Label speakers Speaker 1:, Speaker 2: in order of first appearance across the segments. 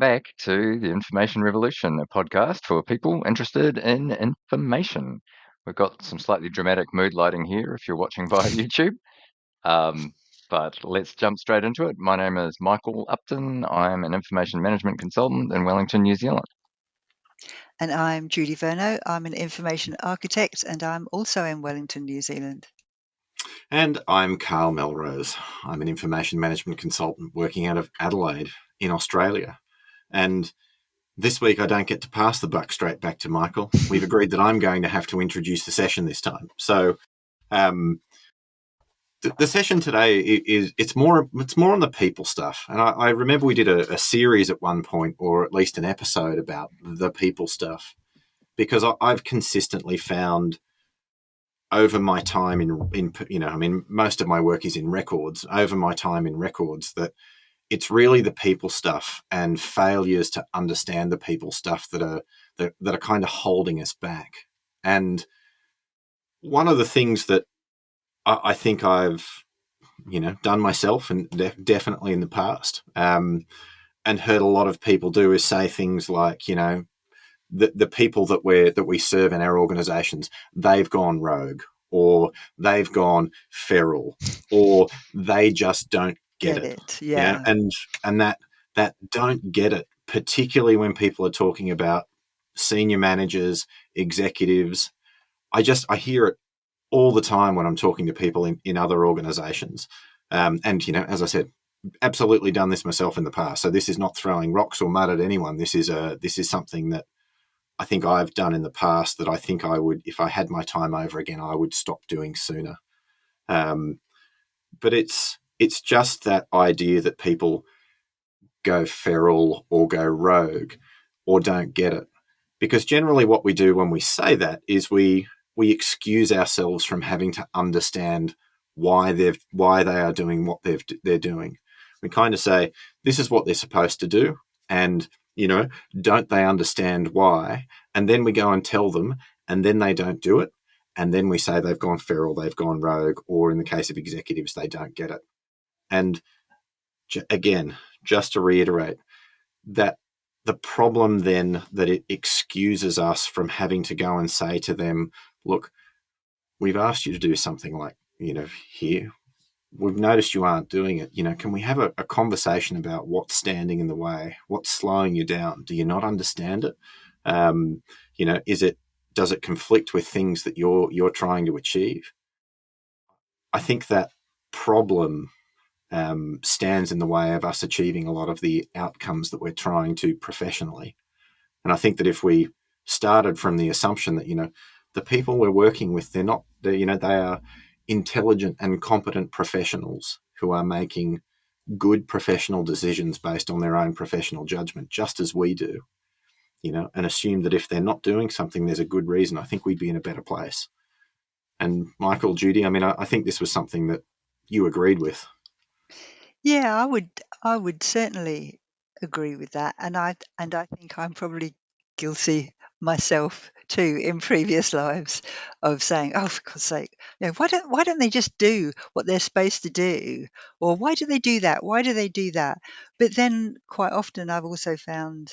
Speaker 1: back to the Information Revolution, a podcast for people interested in information. We've got some slightly dramatic mood lighting here if you're watching via YouTube. Um, but let's jump straight into it. My name is Michael Upton. I'm an information management consultant in Wellington, New Zealand.
Speaker 2: And I'm Judi Vernau. I'm an information architect and I'm also in Wellington, New Zealand.
Speaker 3: And I'm Karl Melrose. I'm an information management consultant working out of Adelaide in Australia. And this week I don't get to pass the buck straight back to Michael. We've agreed that I'm going to have to introduce the session this time. So the session today is it's more on the people stuff. And I remember we did a series at one point, or at least an episode about the people stuff, because I've consistently found over my time in most of my work is in records, over my time in records, that it's really the people stuff and failures to understand the people stuff that are kind of holding us back. And one of the things that I think I've done myself, and definitely in the past, and heard a lot of people do, is say things like, the people that we serve in our organizations, they've gone rogue, or they've gone feral, or they just don't get it.
Speaker 2: Yeah.
Speaker 3: And that don't get it, particularly when people are talking about senior managers, executives. I hear it all the time when I'm talking to people in other organizations. And, as I said, absolutely done this myself in the past. So this is not throwing rocks or mud at anyone. This is something that I think I've done in the past that I think I would, if I had my time over again, I would stop doing sooner. But it's just that idea that people go feral or go rogue or don't get it. Because generally what we do when we say that is we excuse ourselves from having to understand why they are doing what they're doing. We kind of say, this is what they're supposed to do, and don't they understand why? And then we go and tell them, and then they don't do it. And then we say they've gone feral, they've gone rogue, or in the case of executives, they don't get it. And again, just to reiterate, that the problem then that it excuses us from having to go and say to them, look, we've asked you to do something like, here, we've noticed you aren't doing it. Can we have a conversation about what's standing in the way? What's slowing you down? Do you not understand it? Does it conflict with things that you're trying to achieve? I think that problem stands in the way of us achieving a lot of the outcomes that we're trying to professionally. And I think that if we started from the assumption that, the people we're working with, they are intelligent and competent professionals who are making good professional decisions based on their own professional judgment, just as we do, and assume that if they're not doing something, there's a good reason, I think we'd be in a better place. And Michael, Judi, I think this was something that you agreed with.
Speaker 2: Yeah, I would certainly agree with that. And I think I'm probably guilty myself too in previous lives of saying, oh, for God's sake, why don't they just do what they're supposed to do? Or why do they do that? Why do they do that? But then quite often I've also found,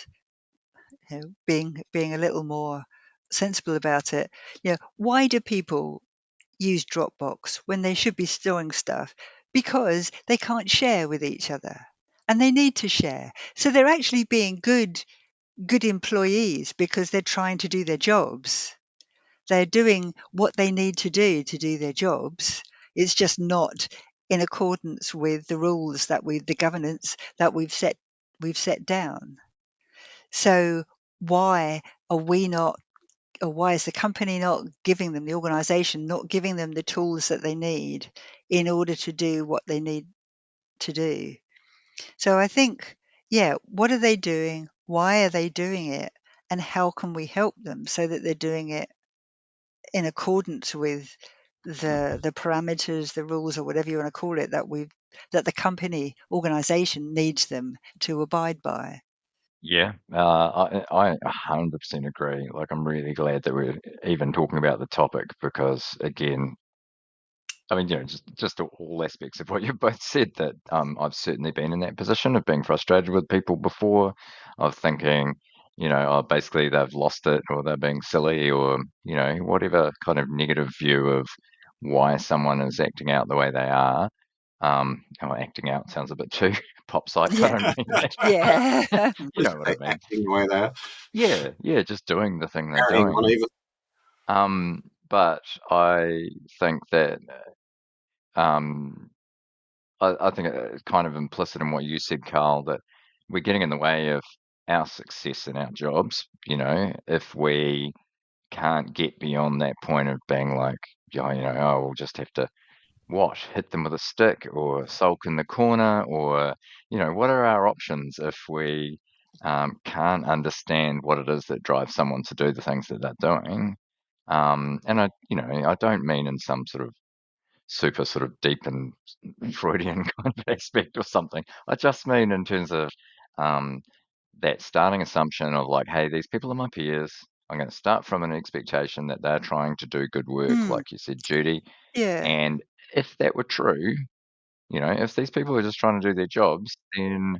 Speaker 2: being a little more sensible about it, why do people use Dropbox when they should be storing stuff? Because they can't share with each other and they need to share. So they're actually being good employees because they're trying to do their jobs. They're doing what they need to do their jobs. It's just not in accordance with the rules the governance that we've set down. So why are we not, or why is the company not giving them, the organization not giving them the tools that they need in order to do what they need to do? So I think, what are they doing? Why are they doing it? And how can we help them so that they're doing it in accordance with the parameters, the rules, or whatever you want to call it, that the company organization needs them to abide by?
Speaker 1: Yeah, I 100% agree. Like, I'm really glad that we're even talking about the topic because, again, I mean, just all aspects of what you both said. That I've certainly been in that position of being frustrated with people before, of thinking, oh, basically they've lost it, or they're being silly, or whatever kind of negative view of why someone is acting out the way they are. Acting out sounds a bit too pop psych. I
Speaker 2: Yeah,
Speaker 1: don't mean that.
Speaker 2: yeah.
Speaker 1: You know what I mean?
Speaker 3: Acting the way they are,
Speaker 1: Yeah, just doing the thing they're
Speaker 3: carrying on
Speaker 1: doing.
Speaker 3: even.
Speaker 1: But I think that um, I think it's kind of implicit in what you said, Carl, that we're getting in the way of our success in our jobs. If we can't get beyond that point of being like, oh, we'll just have to hit them with a stick or sulk in the corner, or what are our options if we can't understand what it is that drives someone to do the things that they're doing. And I don't mean in some sort of super sort of deep and Freudian kind of aspect or something. I just mean in terms of um, that starting assumption of like, hey, these people are my peers. I'm going to start from an expectation that they're trying to do good work,
Speaker 2: Mm,
Speaker 1: like you said, Judy.
Speaker 2: yeah,
Speaker 1: And if that were true, if these people are just trying to do their jobs, then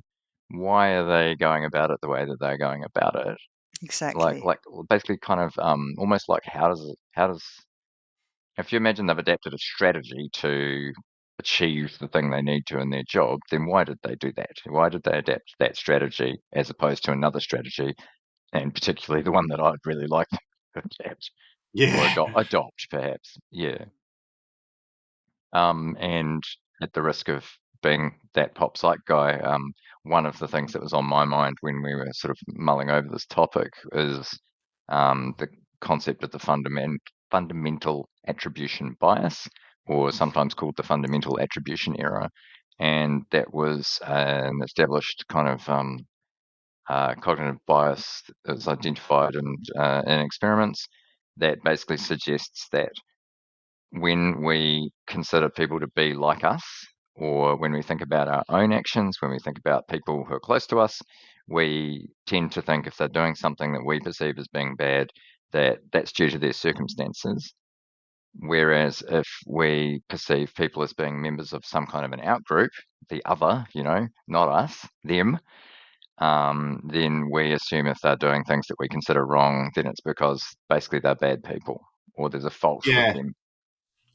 Speaker 1: why are they going about it the way that they're going about it?
Speaker 2: exactly.
Speaker 1: Basically kind of almost like how does if you imagine they've adapted a strategy to achieve the thing they need to in their job, then why did they do that? Why did they adapt that strategy as opposed to another strategy, and particularly the one that I'd really like to adapt or
Speaker 3: Yeah,
Speaker 1: adopt, perhaps? Yeah. And at the risk of being that pop psych guy, one of the things that was on my mind when we were sort of mulling over this topic is the concept of the fundamental attribution bias, or sometimes called the fundamental attribution error. And that was an established kind of cognitive bias that was identified in experiments that basically suggests that when we consider people to be like us, or when we think about our own actions, when we think about people who are close to us, we tend to think if they're doing something that we perceive as being bad, that that's due to their circumstances. Whereas if we perceive people as being members of some kind of an outgroup, the other, not us, them, then we assume if they're doing things that we consider wrong, then it's because basically they're bad people, or there's a fault with
Speaker 3: yeah,
Speaker 1: them.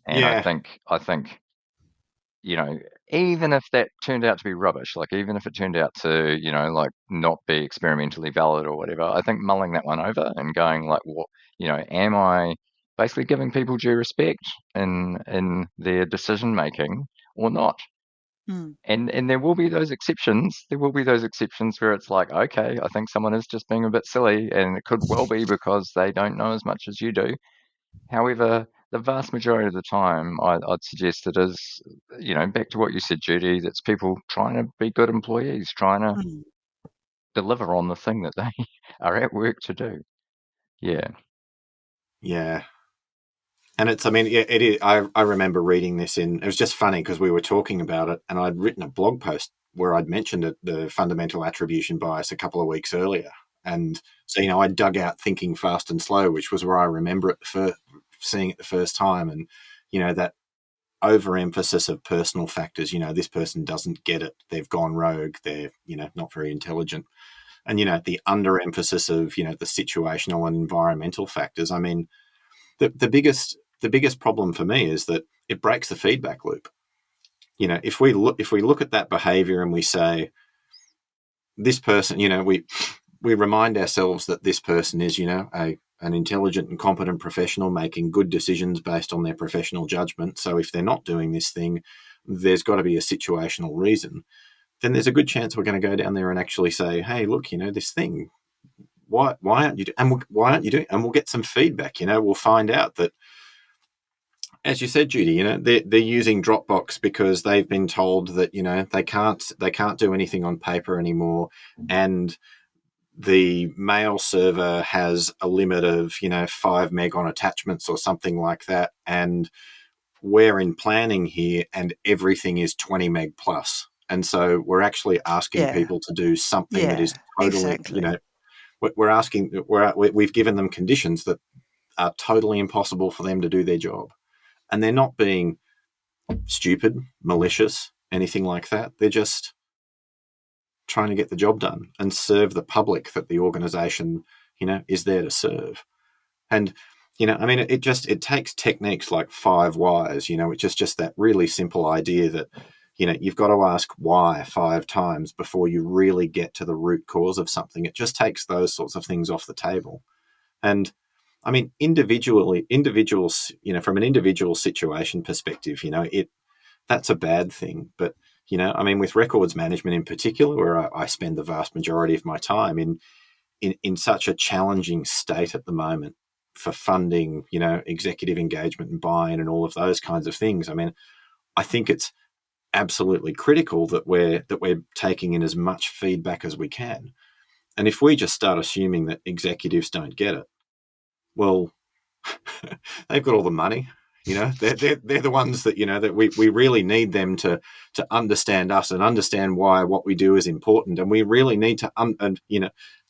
Speaker 1: And I
Speaker 3: yeah,
Speaker 1: think I think, you know, even if that turned out to be rubbish, like even if it turned out to, like not be experimentally valid or whatever, I think mulling that one over and going like, what, am I basically giving people due respect in their decision making or not?
Speaker 2: Mm,
Speaker 1: And there will be those exceptions. There will be those exceptions where it's like, okay, I think someone is just being a bit silly, and it could well be because they don't know as much as you do. However, the vast majority of the time, I'd suggest it is, back to what you said, Judy, that's people trying to be good employees, trying to
Speaker 2: mm,
Speaker 1: deliver on the thing that they are at work to do. Yeah.
Speaker 3: yeah. And it's, I mean, yeah, it is. I remember reading this it was just funny because we were talking about it, and I'd written a blog post where I'd mentioned it, the fundamental attribution bias, a couple of weeks earlier. And so, I dug out Thinking Fast and Slow, which was where I remember it seeing it the first time. And, that overemphasis of personal factors, this person doesn't get it. They've gone rogue. They're, not very intelligent. And, the underemphasis of, the situational and environmental factors. I mean, the biggest problem for me is that it breaks the feedback loop. If we look at that behavior and we say this person, we remind ourselves that this person is, an intelligent and competent professional making good decisions based on their professional judgment. So if they're not doing this thing, there's got to be a situational reason. Then there's a good chance we're going to go down there and actually say, hey, look, this thing, why aren't you why aren't you doing? And we'll get some feedback. We'll find out that, as you said, Judy, they're using Dropbox because they've been told that they can't do anything on paper anymore, and the mail server has a limit of 5 meg on attachments or something like that, and we're in planning here, and everything is 20 meg plus, and so we're actually asking
Speaker 2: yeah,
Speaker 3: people to do something that is
Speaker 2: yeah,
Speaker 3: totally,
Speaker 2: exactly.
Speaker 3: we've given them conditions that are totally impossible for them to do their job, and they're not being stupid, malicious, anything like that. They're just trying to get the job done and serve the public that the organisation, is there to serve. And it takes techniques like 5 whys, which is just that really simple idea that you've got to ask why 5 times before you really get to the root cause of something. It just takes those sorts of things off the table. And individuals, from an individual situation perspective, that's a bad thing. But with records management in particular, where I spend the vast majority of my time in such a challenging state at the moment for funding, executive engagement and buy-in and all of those kinds of things. I think it's absolutely critical that we're taking in as much feedback as we can. And if we just start assuming that executives don't get it, well, they've got all the money. They're the ones that that we really need them to understand us and understand why what we do is important. And we really need to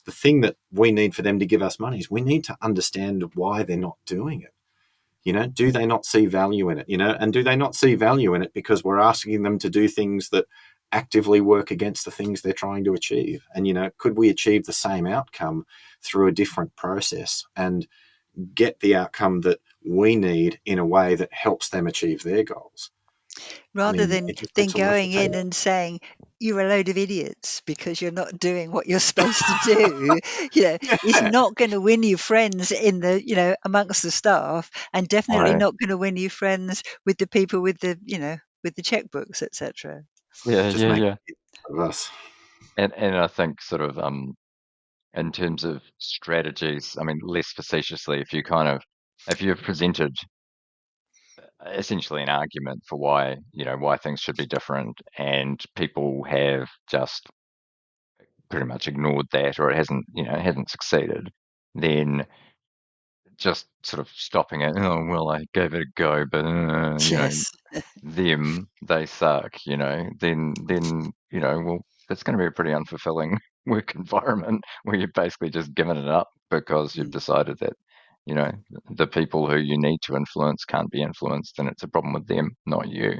Speaker 3: the thing that we need for them to give us money is we need to understand why they're not doing it. Do they not see value in it? And do they not see value in it because we're asking them to do things that actively work against the things they're trying to achieve? And could we achieve the same outcome through a different process and get the outcome that we need in a way that helps them achieve their goals?
Speaker 2: Rather than
Speaker 3: It just takes all off the
Speaker 2: going in
Speaker 3: table.
Speaker 2: and saying you're a load of idiots because you're not doing what you're supposed to do, is
Speaker 3: Yeah.
Speaker 2: not going to win you friends in the, amongst the staff, and definitely
Speaker 1: I
Speaker 2: not going to win you friends with the people with the, with the checkbooks, etc.
Speaker 1: yeah,
Speaker 3: Just
Speaker 1: yeah,
Speaker 3: make
Speaker 1: yeah.
Speaker 3: it of us.
Speaker 1: And I think sort of in terms of strategies, less facetiously, if you've presented essentially an argument for why things should be different, and people have just pretty much ignored that, or it hasn't succeeded, then just sort of stopping it. Oh well, I gave it a go, but
Speaker 2: Yes.
Speaker 1: they suck. Then well, that's going to be a pretty unfulfilling work environment where you've basically just given it up because you've
Speaker 2: Mm.
Speaker 1: decided that you know the people who you need to influence can't be influenced, and it's a problem with them, not you.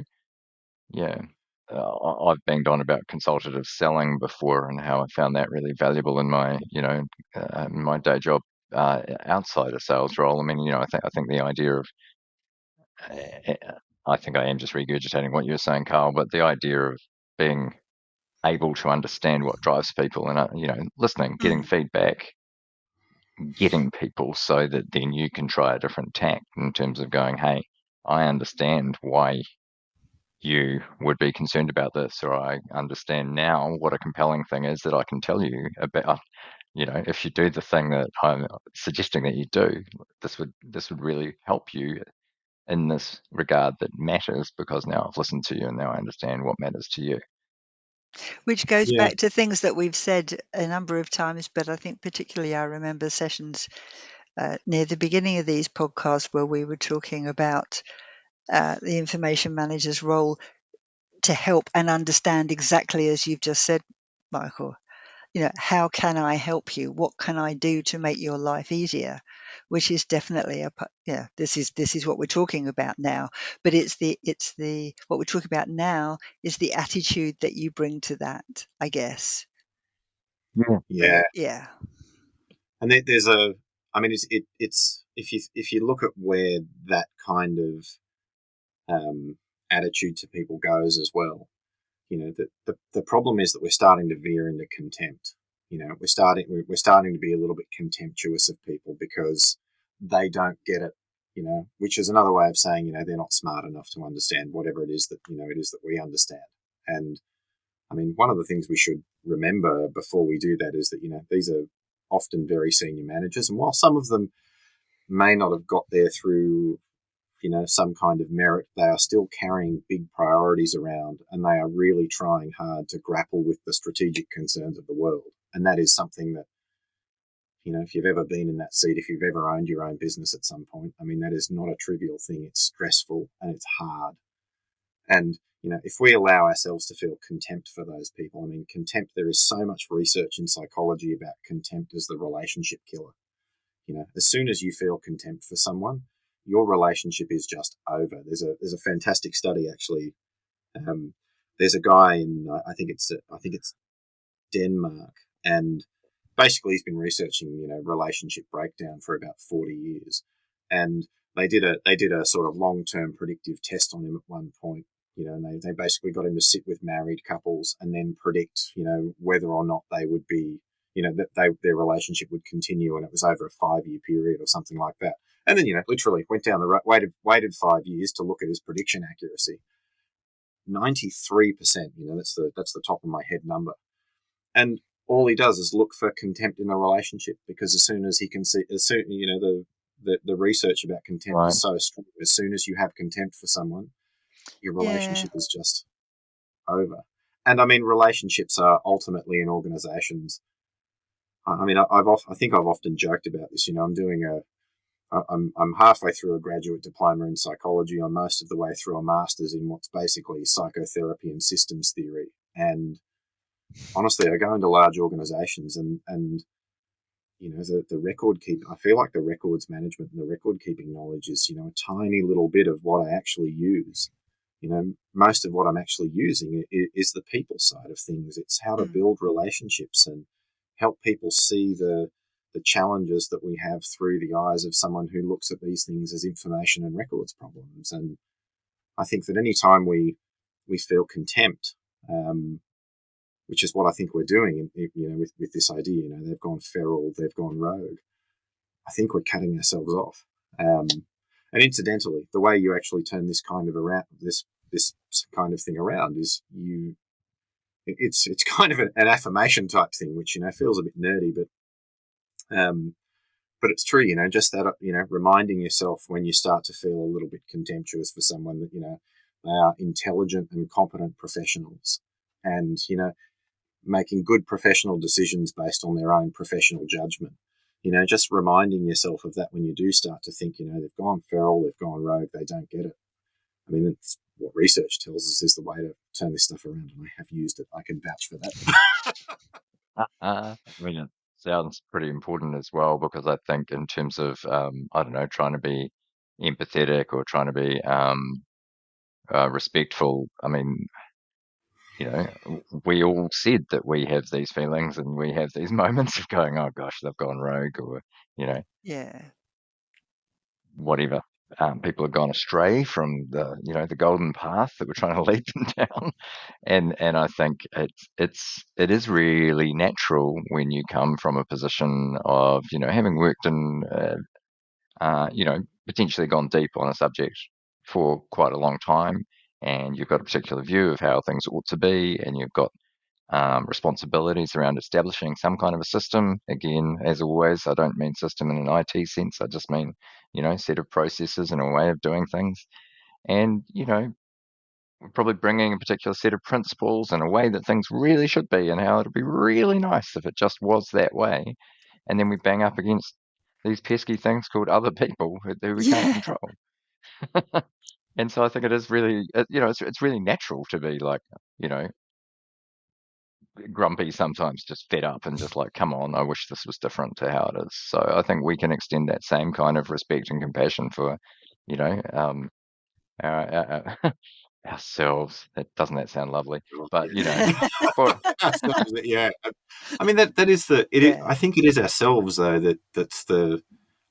Speaker 1: Yeah. I've banged on about consultative selling before and how I found that really valuable in my day job outside a sales role. I think the idea of, uh, I think I am just regurgitating what you were saying, Carl, but the idea of being able to understand what drives people and, listening, getting
Speaker 2: Mm.
Speaker 1: feedback, getting people so that then you can try a different tack in terms of going, hey, I understand why you would be concerned about this, or I understand now what a compelling thing is that I can tell you about. If you do the thing that I'm suggesting that you do, this would really help you in this regard that matters, because now I've listened to you and now I understand what matters to you.
Speaker 2: Which goes
Speaker 3: Yeah.
Speaker 2: back to things that we've said a number of times, but I think particularly I remember sessions near the beginning of these podcasts where we were talking about the information manager's role to help and understand exactly as you've just said, Michael. How can I help you? What can I do to make your life easier? Which is definitely this is what we're talking about now. But it's the what we're talking about now is the attitude that you bring to that, I guess.
Speaker 1: Yeah.
Speaker 3: Yeah.
Speaker 2: But yeah.
Speaker 3: And there's it's if you look at where that kind of attitude to people goes as well, the problem is that we're starting to veer into contempt. We're starting to be a little bit contemptuous of people because they don't get it. Which is another way of saying they're not smart enough to understand whatever it is that we understand. And one of the things we should remember before we do that is that these are often very senior managers, and while some of them may not have got there through some kind of merit, they are still carrying big priorities around, and they are really trying hard to grapple with the strategic concerns of the world. And that is something that, if you've ever been in that seat, if you've ever owned your own business at some point, that is not a trivial thing. It's stressful and it's hard. And if we allow ourselves to feel contempt for those people, contempt, there is so much research in psychology about contempt as the relationship killer. As soon as you feel contempt for someone, your relationship is just over. There's a fantastic study actually. There's a guy in I think it's Denmark, and basically he's been researching relationship breakdown for about 40 years, and they did a sort of long-term predictive test on him at one point, and they basically got him to sit with married couples and then predict whether or not they would be that their relationship would continue, and it was over a 5-year period or something like that. And then literally went down the road, waited 5 years to look at his prediction accuracy. 93%. That's the top of my head number. And all he does is look for contempt in the relationship, because as soon as he can see, the research about contempt
Speaker 1: Right.
Speaker 3: is so strong. As soon as you have contempt for someone, your
Speaker 2: Yeah.
Speaker 3: relationship is just over. And I mean, relationships are ultimately in organizations. I mean, I think I've often joked about this. I'm halfway through a graduate diploma in psychology. I'm most of the way through a master's in what's basically psychotherapy and systems theory. And honestly, I go into large organizations, and the record keep. I feel like the records management and the record keeping knowledge is a tiny little bit of what I actually use. Most of what I'm actually using is the people side of things. It's how to build relationships and help people see the challenges that we have through the eyes of someone who looks at these things as information and records problems. And I think that any time we feel contempt, which is what I think we're doing, with this idea, they've gone feral, they've gone rogue. I think we're cutting ourselves off. And incidentally, the way you actually turn this kind of kind of thing around is it's kind of an affirmation type thing, which feels a bit nerdy, but it's true. Just that reminding yourself when you start to feel a little bit contemptuous for someone that they are intelligent and competent professionals, and making good professional decisions based on their own professional judgment. Just reminding yourself of that when you do start to think, they've gone feral, they've gone rogue, they don't get it. I mean, it's what research tells us is the way to turn this stuff around, and I have used it. I can vouch for that.
Speaker 1: I mean, it sounds pretty important as well, because I think in terms of, I don't know, trying to be empathetic or trying to be respectful. I mean, we all said that we have these feelings and we have these moments of going, oh gosh, they've gone rogue, or,
Speaker 2: Yeah.
Speaker 1: whatever. People have gone astray from the golden path that we're trying to lead them down. And I think it is really natural when you come from a position of having worked in potentially gone deep on a subject for quite a long time, and you've got a particular view of how things ought to be, and you've got responsibilities around establishing some kind of a system. Again, as always, I don't mean system in an IT sense. I just mean set of processes and a way of doing things, and probably bringing a particular set of principles and a way that things really should be, and how it'd be really nice if it just was that way. And then we bang up against these pesky things called other people who we can't
Speaker 2: Yeah.
Speaker 1: control. And so I think it is really, it's really natural to be like, you know, grumpy sometimes, just fed up and just like, come on, I wish this was different to how it is. So I think we can extend that same kind of respect and compassion for, you know, our ourselves. That sound lovely?
Speaker 3: Oh,
Speaker 1: But
Speaker 3: yeah.
Speaker 1: for
Speaker 3: Yeah. I mean, that is I
Speaker 2: Yeah.
Speaker 3: think it is ourselves though that's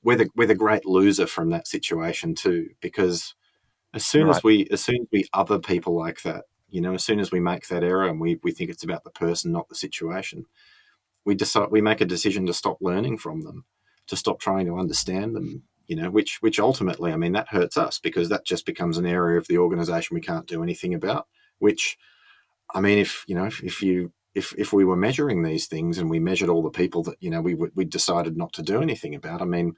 Speaker 3: we're the great loser from that situation too, because
Speaker 1: right,
Speaker 3: as soon as we other people like that, as soon as we make that error and we think it's about the person, not the situation, we make a decision to stop learning from them, to stop trying to understand them, which ultimately, I mean, that hurts us, because that just becomes an area of the organization we can't do anything about. Which, I mean, if we were measuring these things and we measured all the people that we decided not to do anything about, I mean,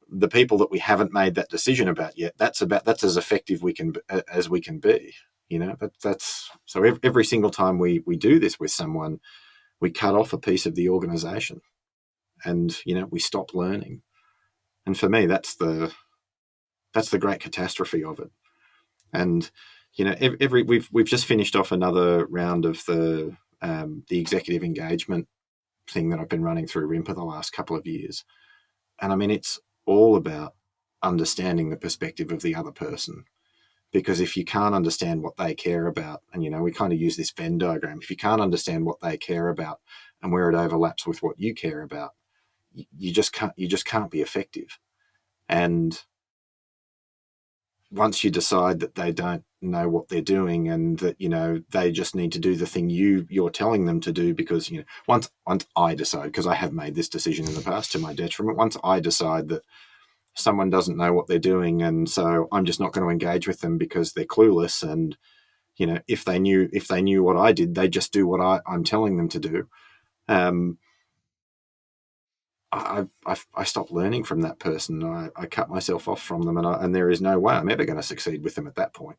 Speaker 3: the people that we haven't made that decision about yet, that's as effective as we can be. That's so every single time we do this with someone, we cut off a piece of the organization, and we stop learning. And for me, that's the great catastrophe of it. And every we've just finished off another round of the executive engagement thing that I've been running through RIMPA the last couple of years. And I mean, it's all about understanding the perspective of the other person. Because if you can't understand what they care about, and we kind of use this Venn diagram, if you can't understand what they care about and where it overlaps with what you care about, you just can't be effective. And once you decide that they don't know what they're doing, and that they just need to do the thing you're telling them to do, because once I decide, because I have made this decision in the past to my detriment, once I decide that someone doesn't know what they're doing, and so I'm just not going to engage with them because they're clueless, and if they knew what I did, they just do what I'm telling them to do. um, I stopped learning from that person. I cut myself off from them, and there is no way I'm ever going to succeed with them at that point.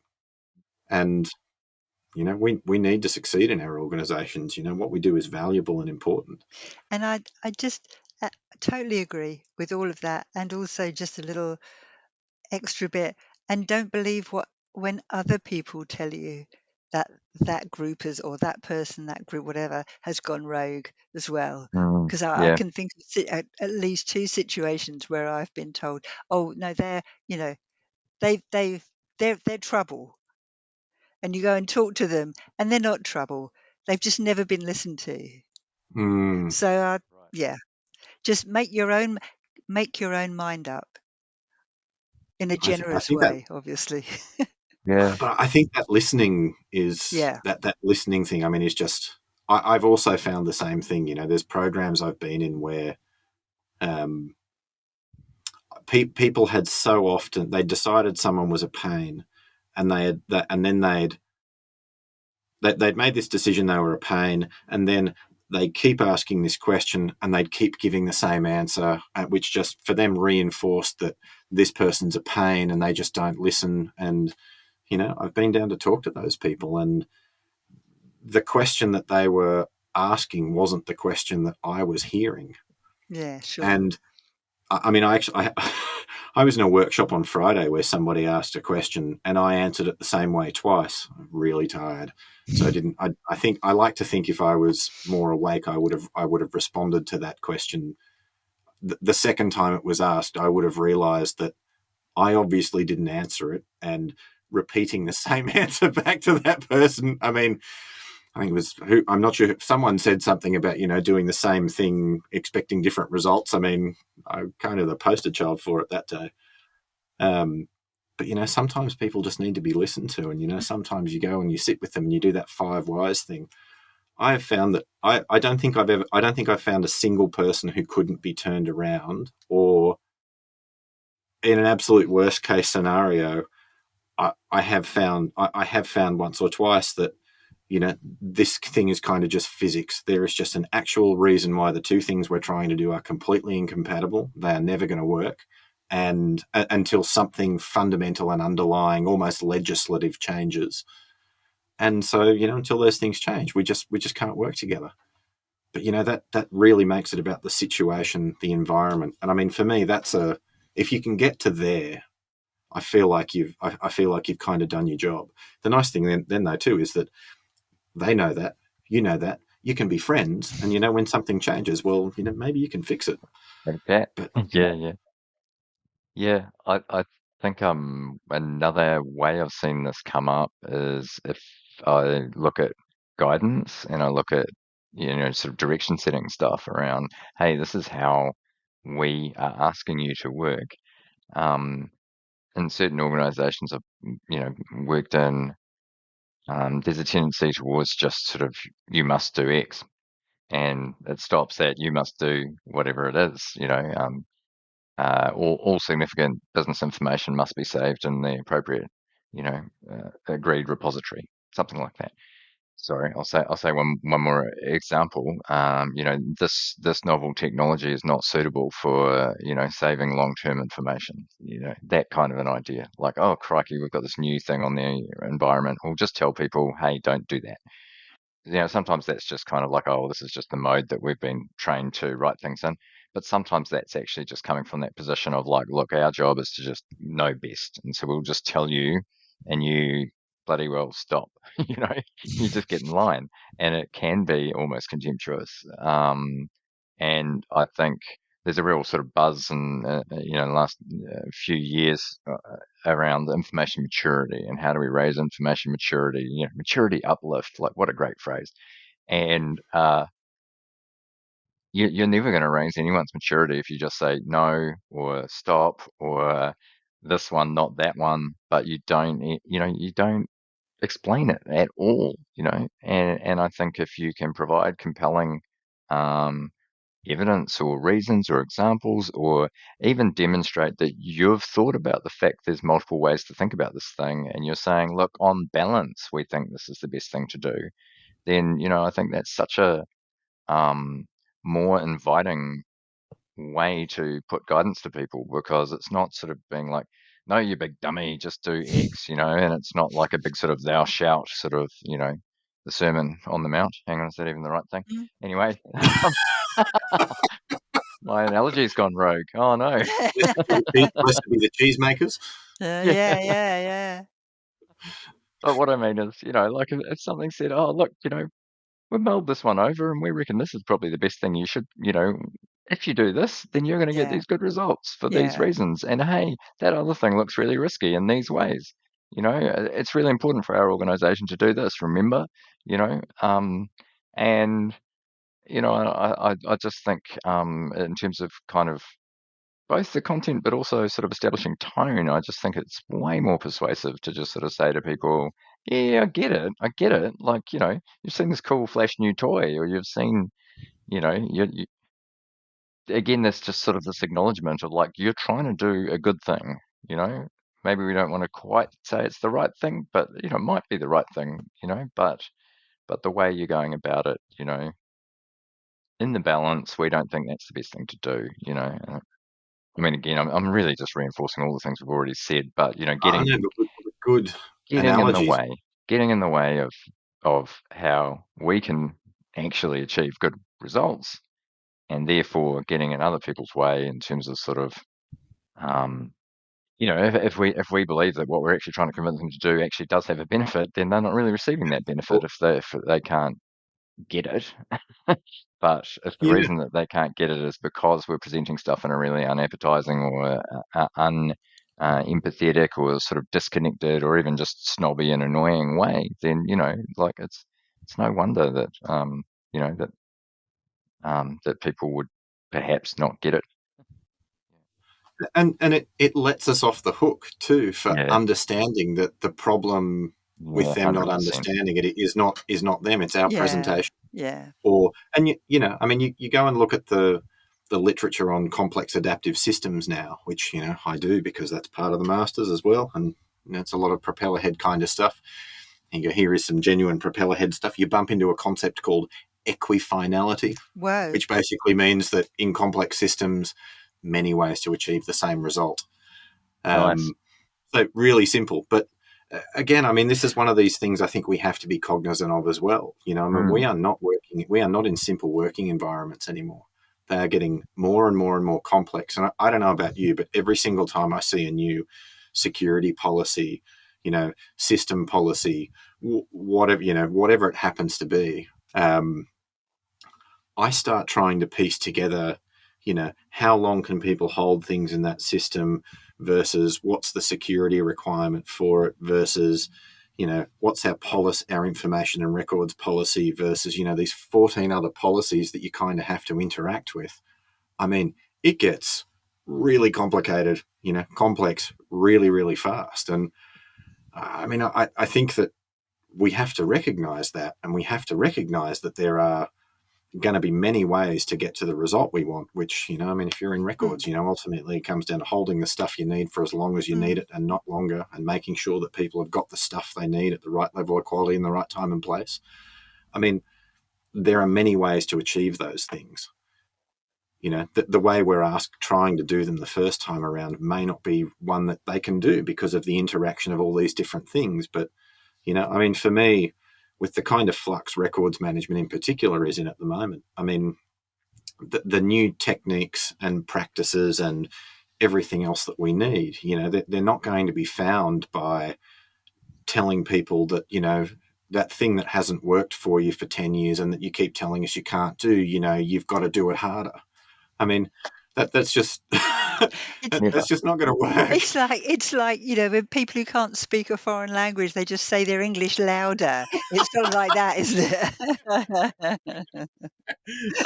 Speaker 3: And we need to succeed in our organisations. What we do is valuable and important.
Speaker 2: And I just totally agree with all of that, and also just a little extra bit. And don't believe what when other people tell you that that group is, or that person, that group, whatever, has gone rogue as well. Because I
Speaker 1: Yeah.
Speaker 2: can think of at least two situations where I've been told, "Oh no, they they're trouble," and you go and talk to them, and they're not trouble. They've just never been listened to.
Speaker 3: Mm,
Speaker 2: So
Speaker 1: Right.
Speaker 2: yeah, just make your own mind up in a
Speaker 3: I
Speaker 2: generous
Speaker 3: think that,
Speaker 2: way, obviously.
Speaker 1: Yeah.
Speaker 3: but I think that listening is
Speaker 2: Yeah.
Speaker 3: that listening thing. I mean, is just. I've also found the same thing. There's programs I've been in where um, people had so often they decided someone was a pain, and they had that, and then they'd made this decision they were a pain, and then they'd keep asking this question, and they'd keep giving the same answer, which just for them reinforced that this person's a pain, and they just don't listen. And I've been down to talk to those people, and the question that they were asking wasn't the question that I was hearing.
Speaker 2: Yeah, sure.
Speaker 3: And I mean, I was in a workshop on Friday where somebody asked a question and I answered it the same way twice. I'm really tired, so I didn't. I think I like to think if I was more awake, I would have responded to that question. The second time it was asked, I would have realised that I obviously didn't answer it, and repeating the same answer back to that person. I think it was who, I'm not sure if someone said something about doing the same thing expecting different results. I'm kind of the poster child for it that day. Um, but sometimes people just need to be listened to, and sometimes you go and you sit with them and you do that five whys thing. I have found that I don't think I've found a single person who couldn't be turned around, or in an absolute worst case scenario, I have found once or twice that this thing is kind of just physics. There is just an actual reason why the two things we're trying to do are completely incompatible. They are never going to work, and until something fundamental and underlying, almost legislative, changes. And so, until those things change, we just can't work together. But that really makes it about the situation, the environment, and I mean, for me, that's a if you can get to there, I feel like you've kind of done your job. The nice thing then though too is that they know that, you know that, you can be friends, and when something changes, well, maybe you can fix it.
Speaker 1: Like that.
Speaker 3: But
Speaker 1: Yeah, yeah. Yeah, I think another way I've seen this come up is if I look at guidance and I look at sort of direction setting stuff around, hey, this is how we are asking you to work. Um, in certain organizations I've worked in, there's a tendency towards just sort of you must do X, and it stops at you must do whatever it is. All significant business information must be saved in the appropriate, agreed repository, something like that. Sorry, I'll say one more example. This novel technology is not suitable for saving long-term information. That kind of an idea. Like, oh crikey, we've got this new thing on the environment. We'll just tell people, hey, don't do that. Sometimes that's just kind of like, oh, this is just the mode that we've been trained to write things in. But sometimes that's actually just coming from that position of like, look, our job is to just know best. And so we'll just tell you and you bloody well stop. you know, you just get in line. And it can be almost contemptuous. And I think there's a real sort of buzz in the last few years around information maturity and how do we raise information maturity, maturity uplift, like what a great phrase. And you're never going to raise anyone's maturity if you just say no or stop or this one, not that one, but you don't, you don't explain it at all, and I think if you can provide compelling um, evidence or reasons or examples, or even demonstrate that you've thought about the fact there's multiple ways to think about this thing, and you're saying, look, on balance, we think this is the best thing to do, then, I think that's such a um, more inviting way to put guidance to people, because it's not sort of being like, no, you big dummy, just do X, and it's not like a big sort of thou shalt sort of, the Sermon on the Mount. Hang on, is that even the right thing?
Speaker 2: Mm.
Speaker 1: Anyway, my analogy's gone rogue. Oh no.
Speaker 3: Blessed be the cheesemakers.
Speaker 1: Yeah.
Speaker 2: Yeah, yeah.
Speaker 1: But what I mean is, like if something said, oh, look, we mulled this one over and we reckon this is probably the best thing you should, if you do this, then you're going to get
Speaker 2: Yeah,
Speaker 1: these good results for these
Speaker 2: yeah.
Speaker 1: reasons. And hey, that other thing looks really risky in these ways. It's really important for our organization to do this, remember, and, I just think in terms of kind of both the content, but also sort of establishing tone, I just think it's way more persuasive to just sort of say to people, yeah, I get it. I get it. Like, you've seen this cool flash new toy, or you've seen, again, that's just sort of this acknowledgement of like, you're trying to do a good thing, you know? Maybe we don't want to quite say it's the right thing, but, it might be the right thing, but the way you're going about it, in the balance, we don't think that's the best thing to do, I mean, again, I'm really just reinforcing all the things we've already said, but
Speaker 3: I know, but with good
Speaker 1: getting in the
Speaker 3: analogies.
Speaker 1: way, getting in the way of how we can actually achieve good results, and therefore getting in other people's way in terms of sort of, um, if we believe that what we're actually trying to convince them to do actually does have a benefit, then they're not really receiving that benefit
Speaker 3: Well,
Speaker 1: if they can't get it. But if the
Speaker 3: yeah,
Speaker 1: reason that they can't get it is because we're presenting stuff in a really unappetizing or empathetic or sort of disconnected or even just snobby and annoying way, then like it's no wonder that that people would perhaps not get it.
Speaker 3: and it lets us off the hook too for
Speaker 1: Yeah,
Speaker 3: understanding that the problem with
Speaker 1: yeah,
Speaker 3: them not
Speaker 1: 100%.
Speaker 3: understanding it is not them. It's our
Speaker 2: Yeah,
Speaker 3: presentation.
Speaker 2: yeah.
Speaker 3: Or and I mean, you go and look at the literature on complex adaptive systems now, which I do because that's part of the masters as well, and it's a lot of propeller head kind of stuff. And you go, here is some genuine propeller head stuff. You bump into a concept called equifinality,
Speaker 2: Whoa.
Speaker 3: which basically means that in complex systems, many ways to achieve the same result.
Speaker 1: Nice.
Speaker 3: Um, so really simple, but again, I mean, this is one of these things I think we have to be cognizant of as well. I mean,
Speaker 1: Mm,
Speaker 3: we are not in simple working environments anymore. They are getting more and more and more complex. And I don't know about you, but every single time I see a new security policy, system policy, whatever it happens to be, I start trying to piece together, how long can people hold things in that system versus what's the security requirement for it versus, what's our information and records policy versus, these 14 other policies that you kind of have to interact with. I mean, it gets really complicated, complex really, really fast. And I mean, I think that we have to recognize that, and we have to recognize that there are going to be many ways to get to the result we want, which, I mean, if you're in
Speaker 2: Mm,
Speaker 3: records, ultimately it comes down to holding the stuff you need for as long as you need
Speaker 2: mm,
Speaker 3: it and not longer, and making sure that people have got the stuff they need at the right level of quality in the right time and place. I mean, there are many ways to achieve those things. The way we're trying to do them the first time around may not be one that they can do because of the interaction of all these different things. But, I mean, for me, with the kind of flux records management in particular is in at the moment, I mean, the new techniques and practices and everything else that we need, they're not going to be found by telling people that, that thing that hasn't worked for you for 10 years and that you keep telling us you can't do, you've got to do it harder. I mean, That's just
Speaker 1: Never.
Speaker 3: that's just not going to work.
Speaker 2: It's like, when people who can't speak a foreign language, they just say their English louder. It's sort of like that, isn't it?
Speaker 3: I'm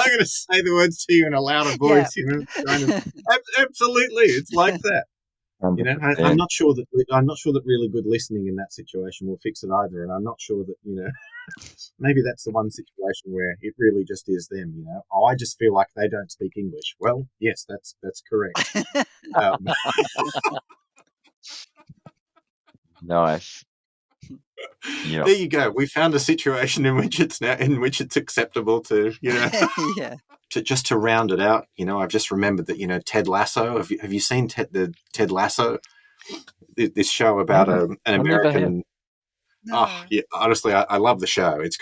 Speaker 3: going to say the words to you in a louder
Speaker 2: Yeah.
Speaker 3: voice, kind of. Absolutely, it's like that. I'm
Speaker 1: 100%.
Speaker 3: not sure that really good listening in that situation will fix it either, and I'm not sure that maybe that's the one situation where it really just is them. Oh, I just feel like they don't speak English. Well, yes, that's correct. Um,
Speaker 1: Nice. Yeah.
Speaker 3: there you go. We found a situation in which it's acceptable to
Speaker 2: Yeah.
Speaker 3: to round it out. I've just remembered that Ted Lasso. Have you seen Ted Lasso? This show about
Speaker 1: Never.
Speaker 3: an
Speaker 1: I never have.
Speaker 3: American. Oh,
Speaker 2: No.
Speaker 3: yeah, honestly, I love the show. It's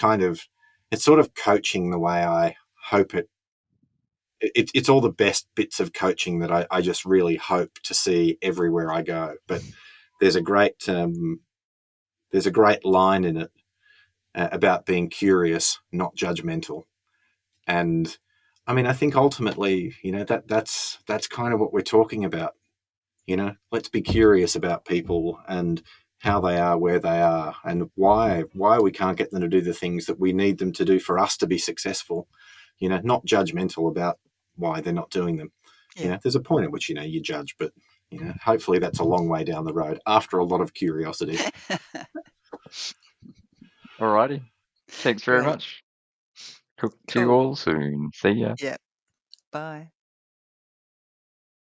Speaker 3: sort of coaching the way I hope it's all the best bits of coaching that I just really hope to see everywhere I go. But there's a great line in it about being curious, not judgmental. And I mean, I think ultimately, that's kind of what we're talking about. Let's be curious about people and how they are, where they are, and why we can't get them to do the things that we need them to do for us to be successful. Not judgmental about why they're not doing them.
Speaker 2: Yeah.
Speaker 3: There's a point at which you judge, but hopefully that's a long way down the road after a lot of curiosity.
Speaker 1: Alrighty. Thanks very
Speaker 2: Great.
Speaker 1: much. Talk to you
Speaker 2: Cool.
Speaker 1: all soon. See ya.
Speaker 2: Yeah. Bye.